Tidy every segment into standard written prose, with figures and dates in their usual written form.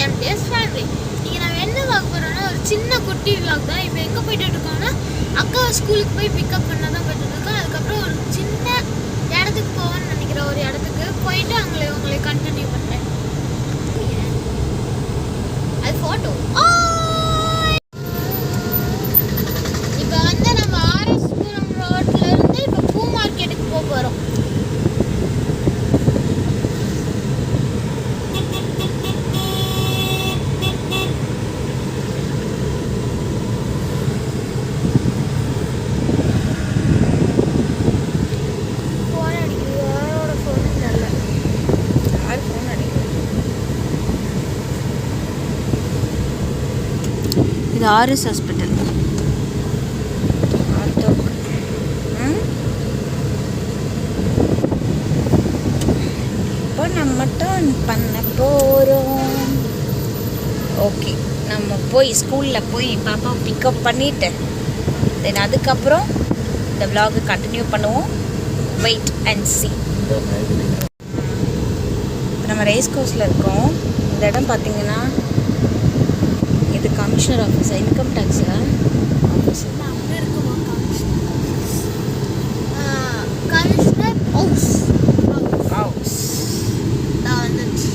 MTS family. இங்கே நம்ம என்ன பார்க்க போகிறோம்னா ஒரு சின்ன குட்டி விளாக் தான். இப்போ எங்கே போய்ட்டு இருக்கோம்னா அக்கா ஸ்கூலுக்கு போய் பிக்கப் பண்ண தான் போய்ட்டு இருக்கோம். அதுக்கப்புறம் ஒரு சின்ன இடத்துக்கு போவேன்னு நினைக்கிற ஒரு இடத்துக்கு போயிட்டு உங்களை கண்டினியூ பண்ணுறேன். அது ஃபோட்டோ. இப்போ வந்து நம்ம ஆர்எஸ் புரம் ரோட்லேருந்து இப்போ பூ மார்க்கெட்டுக்கு போக போகிறோம். இது ஆர்எஸ் ஹாஸ்பிட்டல். இப்போ நம்ம டர்ன் பண்ண போகிறோம். ஓகே, நம்ம போய் ஸ்கூலில் போய் பாப்பாவை பிக்கப் பண்ணிவிட்டு தென் அதுக்கப்புறம் இந்த விலாகை கண்டினியூ பண்ணுவோம். Wait and see. இப்போ நம்ம ரேஸ் கோர்ஸில் இருக்கோம். இந்த இடம் பார்த்திங்கன்னா இது கமிஷனர் ஆஃபீஸ், இன்கம் டேக்ஸில் ஆஃபீஸ். அங்கே இருக்குமா கமிஷனர் ஹவுஸ். நான் வந்துச்சு.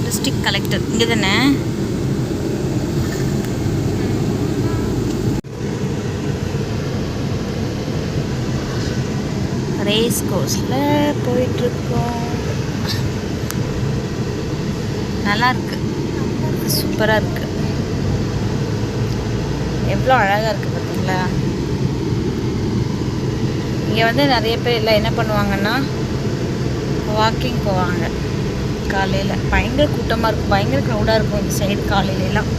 டிஸ்ட்ரிக்ட் கலெக்டர் இங்கே தானே. ரேஸ் கோர்ஸில் போயிட்டுருக்கோம். நல்லா இருக்கு, சூப்பராக இருக்கு. எவ்வளோ அழகாக இருக்குது பார்த்தீங்களா. இங்கே வந்து நிறைய பேர் எல்லாம் என்ன பண்ணுவாங்கன்னா வாக்கிங் போவாங்க. காலையில் பயங்கர கூட்டமாக இருக்கும், பயங்கர க்ரௌடாக இருக்கும் இந்த சைடு காலையிலலாம்.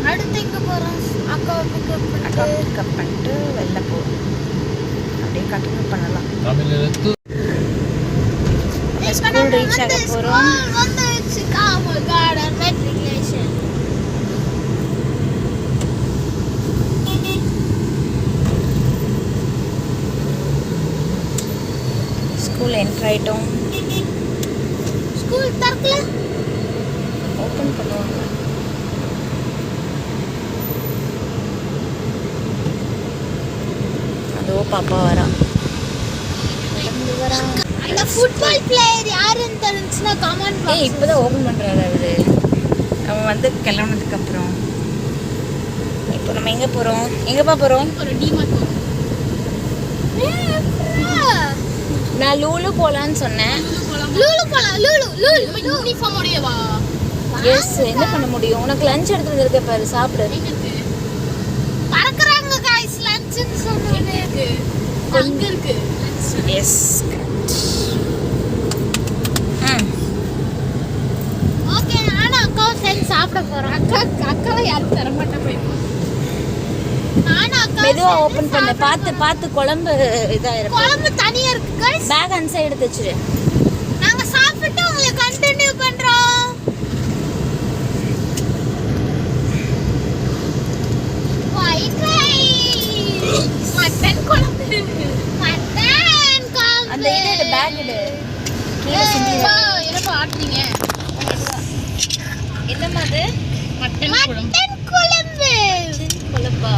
அடுத்து எங்கே போகிறோம்? அக்காவை பிக்கப் பண்ணிட்டு வெளில போகிறோம். அப்படியே கண்டினியூ பண்ணலாம். ஸ்கூல் ரீச் ஆக போகிறோம். ஸ்கூல் என்ட்ரு ஆகிட்டோம். ஸ்கூல் திறக்கல, ஓப்பன் பண்ணுவாங்க. அதோ பாப்பா வரா. அந்த ஃபுட்பால் பிளேயர் யாருன்னு தெரிஞ்சுன்னா கமெண்ட் பாக்ஸ். இப்போதான் ஓப்பன் பண்ணுறாரு அவரு. அவன் வந்து கிளம்புனதுக்கு அப்புறம். இப்போ நம்ம எங்கே போகிறோம்? எங்கேப்பா போகிறோம்? ஒரு டிமார்ட் போகிறோம். நான் லூலு போகலான்னு சொன்னேன். லூலு போகலாம். லூலு யூனிஃபார்ம் உடையவா? எஸ். என்ன பண்ண முடியும்? உனக்கு லஞ்ச் எடுத்து வந்துருக்க பாரு, சாப்பிடு. பறக்குறாங்க गाइस. லஞ்ச்னு சொன்னேனே அங்க இருக்கு. எஸ். ஓகே, நானும் அக்காவும் சேர்ந்து சாப்பிட போறோம். அக்காவை யாரும் தர மாட்டேன் போய். நானும் அக்கா மெதுவாக ஓப்பன் பண்ணு. பார்த்து குழம்பு இதாயிரும். குழம்பு தனியா இருக்கு गाइस. பேக் அந்த சைடு எடுத்து வச்சிரு. நாங்க சாப்பிட்டு உங்களை கண்டினியூ பண்றோம். ஒயிட் ரைஸ், மட்டன் குழம்பு, மட்டன் குழம்பு. அந்த இது பேக் எடு. கீழே சிந்திங்க. என்னப்பா ஆட்றீங்க? என்னம்மா அது? மட்டன் குழம்பு. குழம்பா?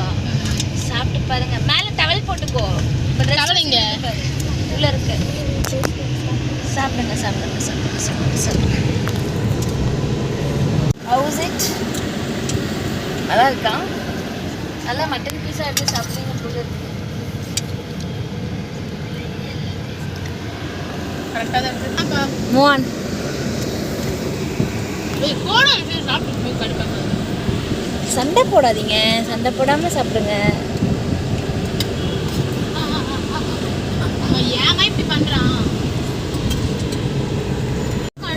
சாப்பிட்டு பாருங்க. மேலே டவல் போட்டுக்கோ. டவல் இங்க உள்ள இருக்கு. சாப்பிடுங்க. How's it? நல்லா இருக்கா? நல்லா மட்டன் பீஸா எடுத்து சாப்பிடுங்க போல இருக்கு. கரெக்டா தான் இருக்கு. மூவ் சண்டை போடாதீங்க. சண்டை போடாம சாப்பிடுங்க.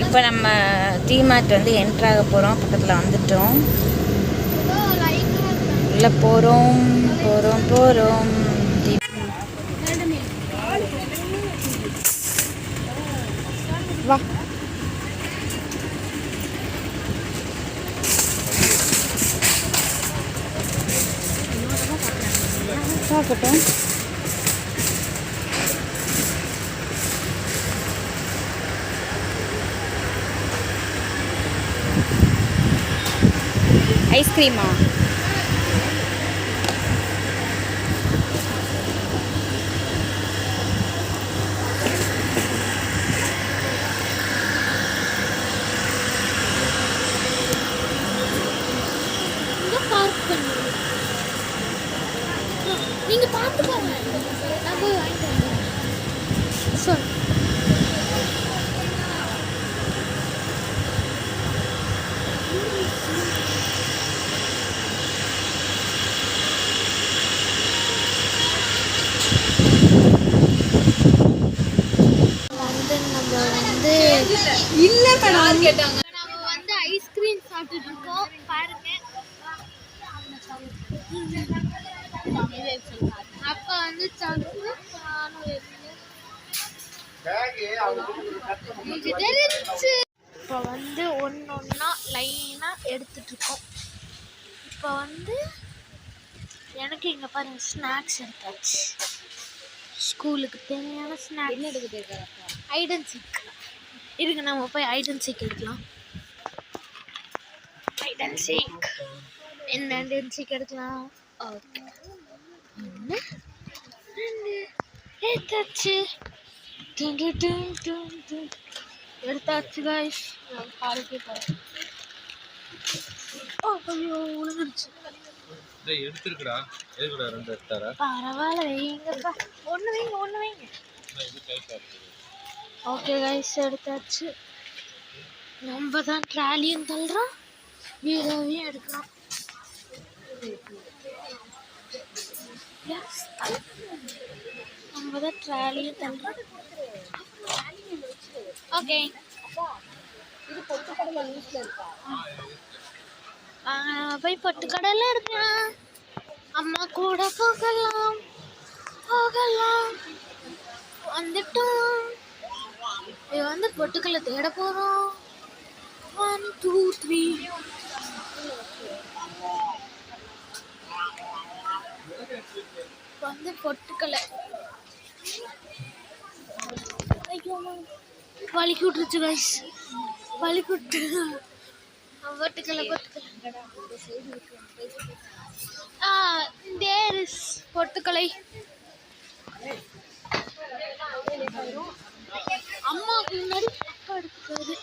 இப்போ நம்ம டிமார்ட் வந்து என்ட்ராக போகிறோம். பக்கத்தில் வந்துட்டோம். உள்ளே போகிறோம். வா. இருக்கட்டும். ஐஸ்கிரீமா? நீங்க பார்த்துக்கோங்க, நான் போய் வாங்கிட்டு வரேன். சொல். இல்ல மேடம் கேட்டாங்க. நம்ம ஐஸ்கிரீம் சாப்பிட்டுட்டு இருக்கோம் பாருங்க. அப்பா சாப்பிட்டு இப்போ ஒன்னொன்னா லைனா எடுத்துட்டு இருக்கோம். இப்போ எனக்கு இங்க பாருங்க ஸ்நாக்ஸ் எடுத்தாச்சு. ஸ்கூலுக்கு தேவையான ஸ்நாக்ஸ். என்ன எடுக்க போயிருக்காரு? Hide and seek. இருக்கு, நம்ம போய் ஹைட் அண்ட் சீக் எடுக்கலாம். Hide and seek. என்ன ஹைட் அண்ட் சீக் எடுக்கலாம்? ஓகே, எடுத்தாச்சு. எடுத்தாச்சு கைஸ். காலுக்கே பாருங்க. ஐயோ விழுந்துருச்சு. எடுத்துருக்கடா. எதுக்குடா ரெண்டு எடுத்தாரா? பரவாயில்ல, வைங்கப்பா. ஒன்று வைங்க. ஓகே கைஸ், எடுத்தாச்சு. நம்ம தான் ட்ராலியும் தள்ளுறோம், வீடியோவையும் எடுக்கிறோம். நம்ம தான் ட்ராலியும் தள்ளுறோம். ஓகே, போய் பொட்டுக்கடலை எடுக்கலாம். அம்மா கூட போகலாம். வந்துட்டோம். இது பொட்டுக்கடலை தேட போறோம். 1 2 3 பொட்டுக்கடலை. ஐயோ வலிக்கு விட்டுருச்சு கைஸ், வலிக்கு விட்டு. பொட்டுக்கடலை தேர் இஸ் பொட்டுக்கடலை. அம்மாவுக்கு முன்னாடி அப்பா எடுக்கிறது.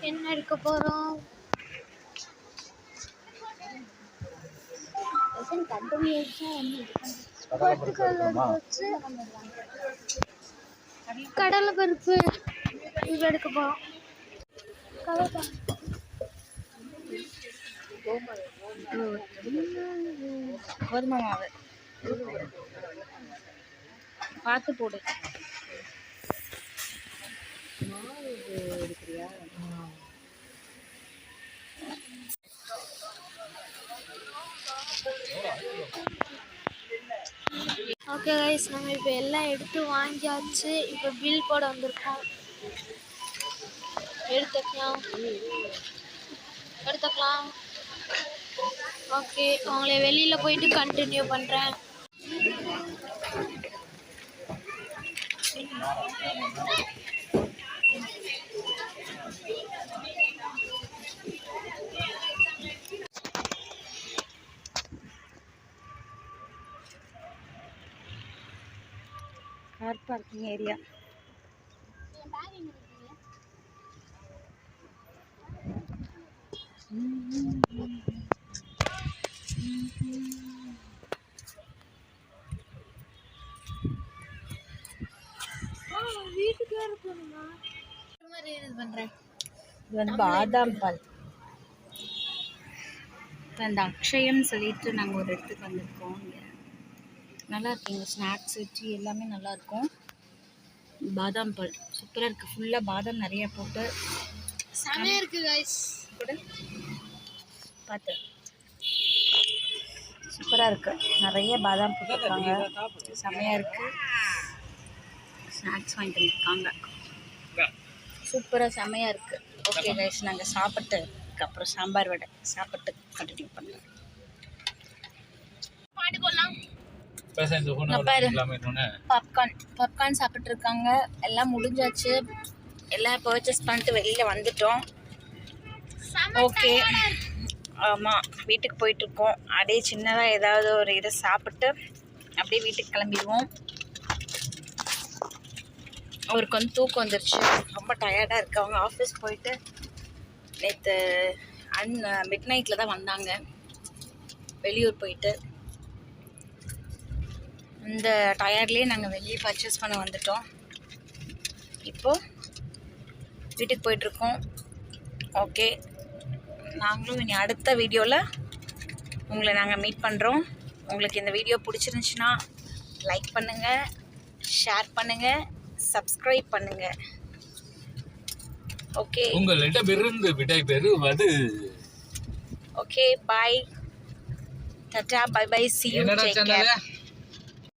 என்ன எடுக்க போறோம்? கடலை பருப்பு இது எடுக்க போறோம். கோதுமை மாவு பார்த்து போடு. ஓகே கைஸ், நம்ம இப்போ எல்லாம் எடுத்து வாங்கியாச்சு. இப்போ பில் போட வந்திருக்கோம். எடுத்துக்கலாம். ஓகே, உங்களை வெளியில் போயிட்டு கண்டினியூ பண்ணுறேன். Car parking area. வீட்டுக்கு வேற போகணுமா? இது பாதாம் பால். அந்த அக்ஷயம்னு சொல்லிட்டு நாங்கள் ஒரு இடத்துக்கு வந்திருக்கோம். நல்லா இருக்குங்க, ஸ்நாக்ஸு டீ எல்லாமே நல்லாயிருக்கும். பாதாம் பால் சூப்பராக இருக்குது. ஃபுல்லாக பாதாம் நிறையா போட்டு செமையாக இருக்குது கைஸ். கூட பார்த்து சூப்பராக இருக்குது. நிறைய பாதாம் போட்டிருக்காங்க. செம்மையாக இருக்குது. ஸ்நாக்ஸ் வாங்கிட்டு வந்துருக்காங்க. சூப்பராக செம்மையாக இருக்குது. ஓகே கைஸ், நாங்கள் சாப்பிட்டு அப்புறம் சாம்பார் வடை சாப்பிட்டு கண்டினியூ பண்ணலாம். பாப்கார்ன் சாப்பிட்ருக்காங்க. எல்லாம் முடிஞ்சாச்சு. எல்லாம் பர்ச்சேஸ் பண்ணிட்டு வெளியில் வந்துட்டோம். ஓகே, ஆமாம், வீட்டுக்கு போயிட்டுருக்கோம். அப்படியே சின்னதாக ஏதாவது ஒரு இதை சாப்பிட்டு அப்படியே வீட்டுக்கு கிளம்பிடுவோம். அவருக்கு வந்து தூக்கம் வந்துருச்சு. ரொம்ப டயர்டாக இருக்குது. அவங்க ஆஃபீஸ் போயிட்டு நேற்று மிட் நைட்டில் தான் வந்தாங்க, வெளியூர் போயிட்டு. இந்த டயர்ட்லேயே நாங்கள் வெளியே பர்ச்சேஸ் பண்ண வந்துட்டோம். இப்போது வீட்டுக்கு போயிட்டுருக்கோம். ஓகே, நாங்களும் இனி அடுத்த வீடியோவில் உங்களை நாங்கள் மீட் பண்ணுறோம். உங்களுக்கு இந்த வீடியோ பிடிச்சிருந்துச்சுன்னா லைக் பண்ணுங்கள், ஷேர் பண்ணுங்கள், சப்ஸ்கிரைப் பண்ணுங்கள். ஓகே, உங்களிடமிருந்து விடைபெறுவது. Okay, bye, ta-ta, bye bye, see you, take care.